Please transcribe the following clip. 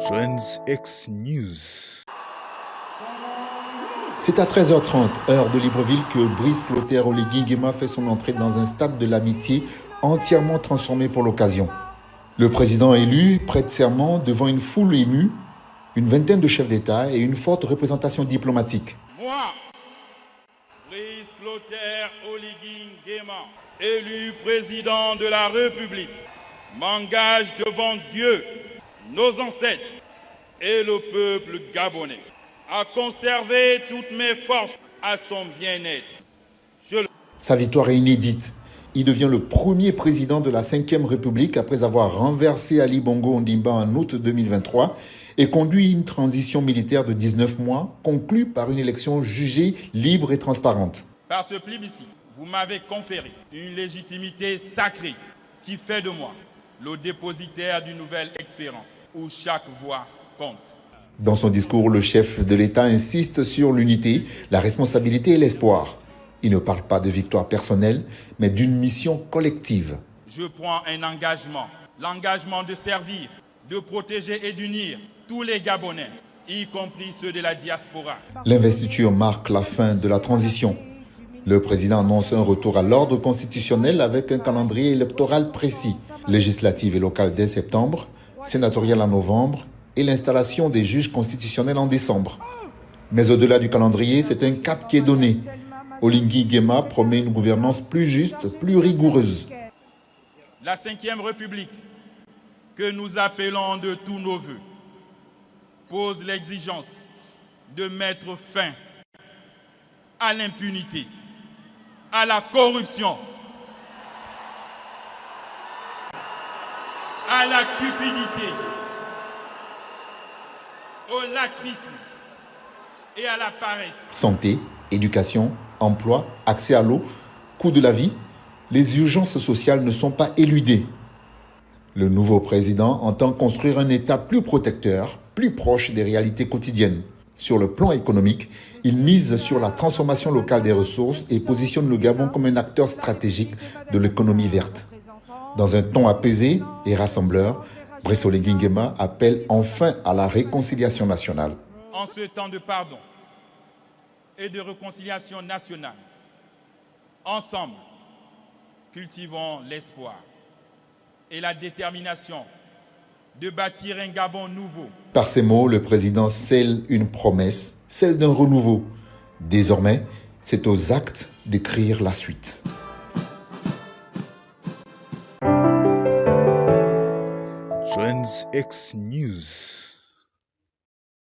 Trends X News. C'est à 13h30, heure de Libreville, que Brice Clotaire Oligui Nguema fait son entrée dans un stade de l'amitié entièrement transformé pour l'occasion. Le président élu prête serment devant une foule émue, une vingtaine de chefs d'État et une forte représentation diplomatique. Moi, Brice Clotaire Oligui Nguema, élu président de la République, m'engage devant Dieu, nos ancêtres et le peuple gabonais à conserver toutes mes forces à son bien-être. Sa victoire est inédite. Il devient le premier président de la 5e République après avoir renversé Ali Bongo Ondimba en août 2023 et conduit une transition militaire de 19 mois, conclue par une élection jugée libre et transparente. Par ce plébiscite, vous m'avez conféré une légitimité sacrée qui fait de moi le dépositaire d'une nouvelle expérience où chaque voix compte. Dans son discours, le chef de l'État insiste sur l'unité, la responsabilité et l'espoir. Il ne parle pas de victoire personnelle, mais d'une mission collective. Je prends un engagement, l'engagement de servir, de protéger et d'unir tous les Gabonais, y compris ceux de la diaspora. L'investiture marque la fin de la transition. Le président annonce un retour à l'ordre constitutionnel avec un calendrier électoral précis. Législative et locale dès septembre, sénatoriale en novembre et l'installation des juges constitutionnels en décembre. Mais au-delà du calendrier, c'est un cap qui est donné. Oligui Nguema promet une gouvernance plus juste, plus rigoureuse. La 5e République, que nous appelons de tous nos voeux, pose l'exigence de mettre fin à l'impunité, à la corruption, à la cupidité, au laxisme et à la paresse. Santé, éducation, emploi, accès à l'eau, coût de la vie, les urgences sociales ne sont pas éludées. Le nouveau président entend construire un État plus protecteur, plus proche des réalités quotidiennes. Sur le plan économique, il mise sur la transformation locale des ressources et positionne le Gabon comme un acteur stratégique de l'économie verte. Dans un ton apaisé et rassembleur, Brice Oligui Nguema appelle enfin à la réconciliation nationale. En ce temps de pardon et de réconciliation nationale, ensemble, cultivons l'espoir et la détermination de bâtir un Gabon nouveau. Par ces mots, le président scelle une promesse, celle d'un renouveau. Désormais, c'est aux actes d'écrire la suite. Trends X News.